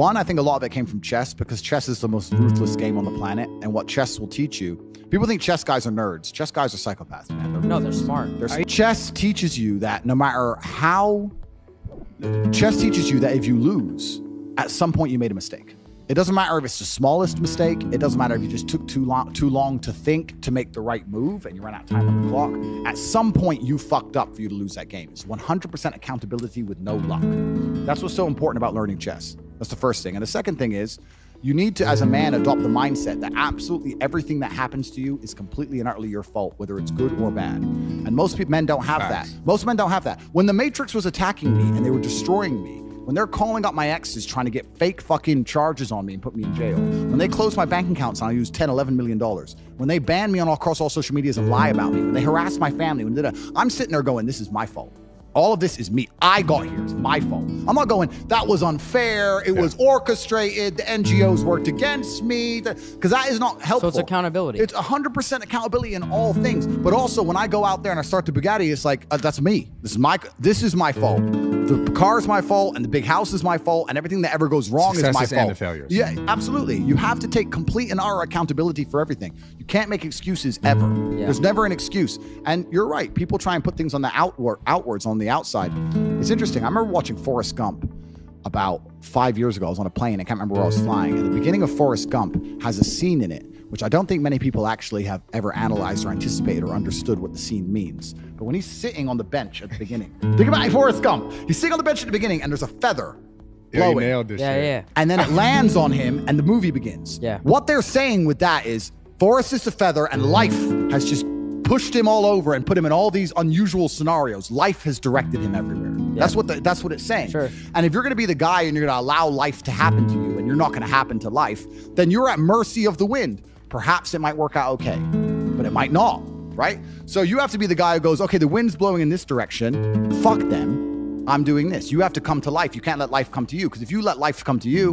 One, I think a lot of it came from chess because chess is the most ruthless game on the planet. And what chess will teach you, people think chess guys are nerds. Chess guys are psychopaths, man. No, they're smart. Chess teaches you that no matter how, chess teaches you that if you lose, at some point you made a mistake. It doesn't matter if it's the smallest mistake. It doesn't matter if you just took too long to think to make the right move and you ran out of time on the clock. At some point, you fucked up for you to lose that game. It's 100% accountability with no luck. That's what's so important about learning chess. That's the first thing. And the second thing is, you need to, as a man, adopt the mindset that absolutely everything that happens to you is completely and utterly your fault, whether it's good or bad. And most men don't have that. Most men don't have that. When the Matrix was attacking me and they were destroying me, when they're calling up my exes trying to get fake fucking charges on me and put me in jail, when they close my bank accounts and I use $10, $11 million, when they ban me across all social medias and lie about me, when they harass my family, I'm sitting there going, this is my fault. All of this is me. I got here. It's my fault. I'm not going, that was unfair. It was orchestrated. The NGOs worked against me. Because that is not helpful. So it's accountability. It's 100% accountability in all things. But also when I go out there and I start the Bugatti, it's like, that's me. This is my fault. The car is my fault and the big house is my fault and everything that ever goes wrong is my fault. And the failures. Yeah, absolutely. You have to take complete and utter accountability for everything. You can't make excuses ever. Yeah. There's never an excuse. And you're right. People try and put things on the outwards on the outside. It's interesting. I remember watching Forrest Gump about 5 years ago. I was on a plane. I can't remember where I was flying. And the beginning of Forrest Gump has a scene in it, which I don't think many people actually have ever analyzed or anticipated or understood what the scene means. But when he's sitting on the bench at the beginning, think about Forrest Gump. He's sitting on the bench at the beginning and there's a feather blowing. Yeah, he nailed this shit. Yeah. And then it lands on him and the movie begins. Yeah. What they're saying with that is Forrest is the feather and life has just pushed him all over and put him in all these unusual scenarios. Life has directed him everywhere. Yeah. That's what it's saying. Sure. And if you're going to be the guy and you're going to allow life to happen to you and you're not going to happen to life, then you're at mercy of the wind. Perhaps it might work out okay, but it might not, right? So you have to be the guy who goes, okay, the wind's blowing in this direction. Fuck them. I'm doing this. You have to come to life. You can't let life come to you, because if you let life come to you,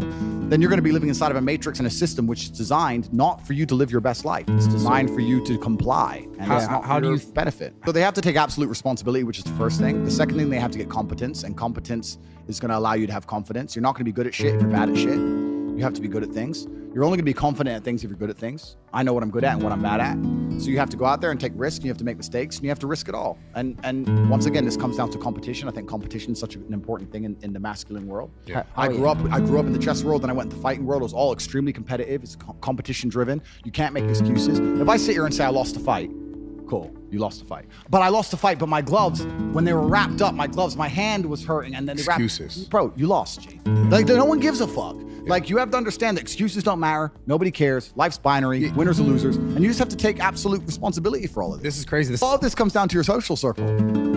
then you're going to be living inside of a matrix and a system which is designed not for you to live your best life. It's designed for you to comply, and how do you benefit? So they have to take absolute responsibility, which is the first thing. The second thing, they have to get competence, and competence is going to allow you to have confidence. You're not going to be good at shit if you're bad at shit. You have to be good at things. You're only going to be confident at things if you're good at things. I know what I'm good at and what I'm bad at. So you have to go out there and take risks, and you have to make mistakes, and you have to risk it all. And once again, this comes down to competition. I think competition is such an important thing in the masculine world. Yeah. I grew up in the chess world, and I went into the fighting world. It was all extremely competitive. It's competition driven. You can't make excuses. If I sit here and say I lost a fight, cool, you lost the fight. But I lost the fight, but my gloves, when they were wrapped up, my hand was hurting, and then they excuses. Bro, you lost, G. Like, no one gives a fuck. Yeah. Like, you have to understand that excuses don't matter. Nobody cares. Life's binary. Winners or losers. And you just have to take absolute responsibility for all of this. This is crazy. All of this comes down to your social circle.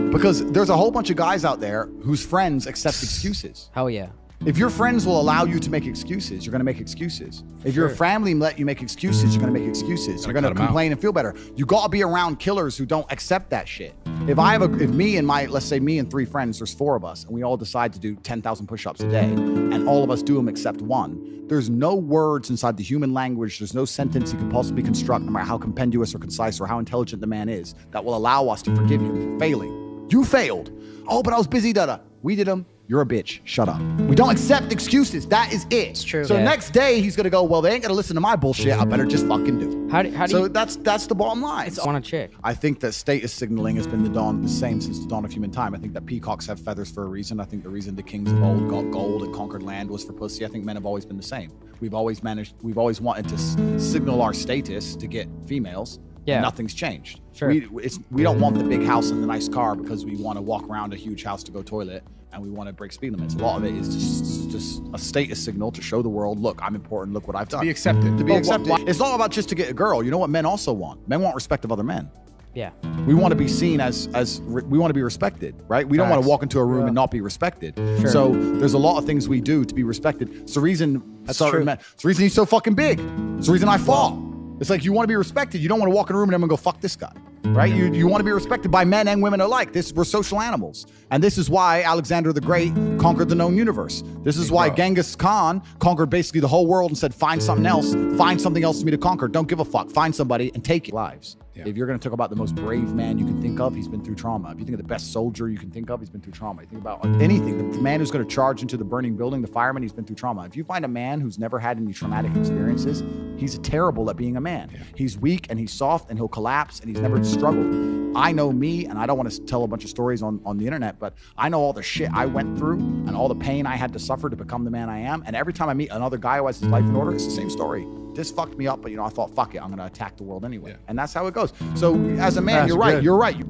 Because there's a whole bunch of guys out there whose friends accept excuses. Hell yeah. If your friends will allow you to make excuses, you're going to make excuses. If your family let you make excuses, you're going to make excuses. You're going to complain and feel better. You got to be around killers who don't accept that shit. If let's say me and 3 friends, there's 4 of us, and we all decide to do 10,000 push-ups a day, and all of us do them except one, there's no words inside the human language, there's no sentence you can possibly construct, no matter how compendious or concise or how intelligent the man is, that will allow us to forgive him for failing. You failed. Oh, but I was busy, We did them. You're a bitch. Shut up. We don't accept excuses. That is it. It's true. So next day he's gonna go, well, they ain't gonna listen to my bullshit. I better just fucking do it. So that's the bottom line. It's on a chick. I think that status signaling has been the same since the dawn of human time. I think that peacocks have feathers for a reason. I think the reason the kings of old got gold and conquered land was for pussy. I think men have always been the same. We've always wanted to signal our status to get females. Yeah. Nothing's changed. Sure. We don't want the big house and the nice car because we want to walk around a huge house to go toilet, and we want to break speed limits. A lot of it is just a status signal to show the world, look, I'm important, look what I've done. To be accepted. To be accepted. It's not about just to get a girl. You know what men also want? Men want respect of other men. Yeah. We want to be seen as we want to be respected, right? We don't want to walk into a room and not be respected. Sure. So there's a lot of things we do to be respected. It's the reason it's the reason he's so fucking big. It's the reason I fought. It's like, you want to be respected. You don't want to walk in a room and everyone go, fuck this guy, right? You want to be respected by men and women alike. We're social animals. And this is why Alexander the Great conquered the known universe. This is why Genghis Khan conquered basically the whole world and said, find something else. Find something else for me to conquer. Don't give a fuck. Find somebody and take it. Lives. If you're going to talk about the most brave man you can think of, he's been through trauma. If you think of the best soldier you can think of, he's been through trauma. You think about anything, the man who's going to charge into the burning building, the fireman, he's been through trauma. If you find a man who's never had any traumatic experiences, he's terrible at being a man. He's weak and he's soft and he'll collapse and he's never struggled. I know me, and I don't want to tell a bunch of stories on the internet, but I know all the shit I went through and all the pain I had to suffer to become the man I am. And every time I meet another guy who has his life in order, it's the same story. This fucked me up, but I thought, fuck it, I'm gonna attack the world anyway. And that's how it goes. So as a man, you're right.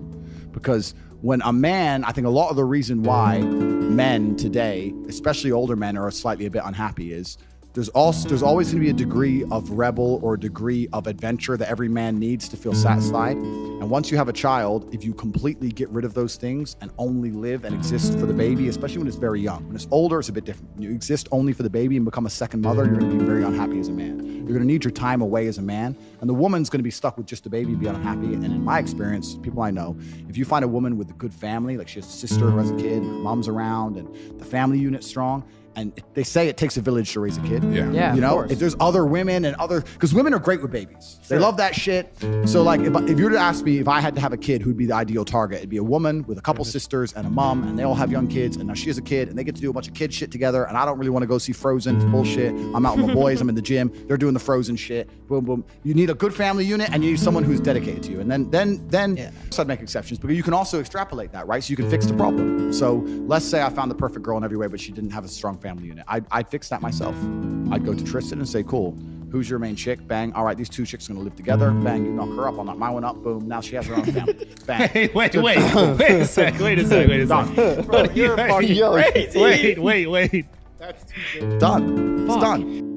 Because when a man, I think a lot of the reason why men today, especially older men, are slightly a bit unhappy is there's always going to be a degree of rebel or a degree of adventure that every man needs to feel satisfied. And once you have a child, if you completely get rid of those things and only live and exist for the baby, especially when it's very young, when it's older, it's a bit different. When you exist only for the baby and become a second mother, you're going to be very unhappy as a man. You're going to need your time away as a man. And the woman's going to be stuck with just the baby and be unhappy. And in my experience, people I know, if you find a woman with a good family, like she has a sister who has a kid, and her mom's around, and the family unit's strong, and they say it takes a village to raise a kid. Yeah. If there's other women and because women are great with babies. They love that shit. So like, if you were to ask me if I had to have a kid, who'd be the ideal target? It'd be a woman with a couple sisters and a mom, and they all have young kids. And now she has a kid, and they get to do a bunch of kid shit together. And I don't really want to go see Frozen. It's bullshit. I'm out with my boys. I'm in the gym. They're doing the Frozen shit. Boom, boom. You need a good family unit, and you need someone who's dedicated to you. And then I'd make exceptions, but you can also extrapolate that, right? So you can fix the problem. So let's say I found the perfect girl in every way, but she didn't have a strong family unit. I'd fix that myself. I'd go to Tristan and say, cool, who's your main chick? Bang. All right, these two chicks are gonna live together. Bang, you knock her up, I'll knock my one up. Boom, now she has her own family. Bang. Wait a sec. Bro, You're a fucking wait. That's too good. Done. It's done.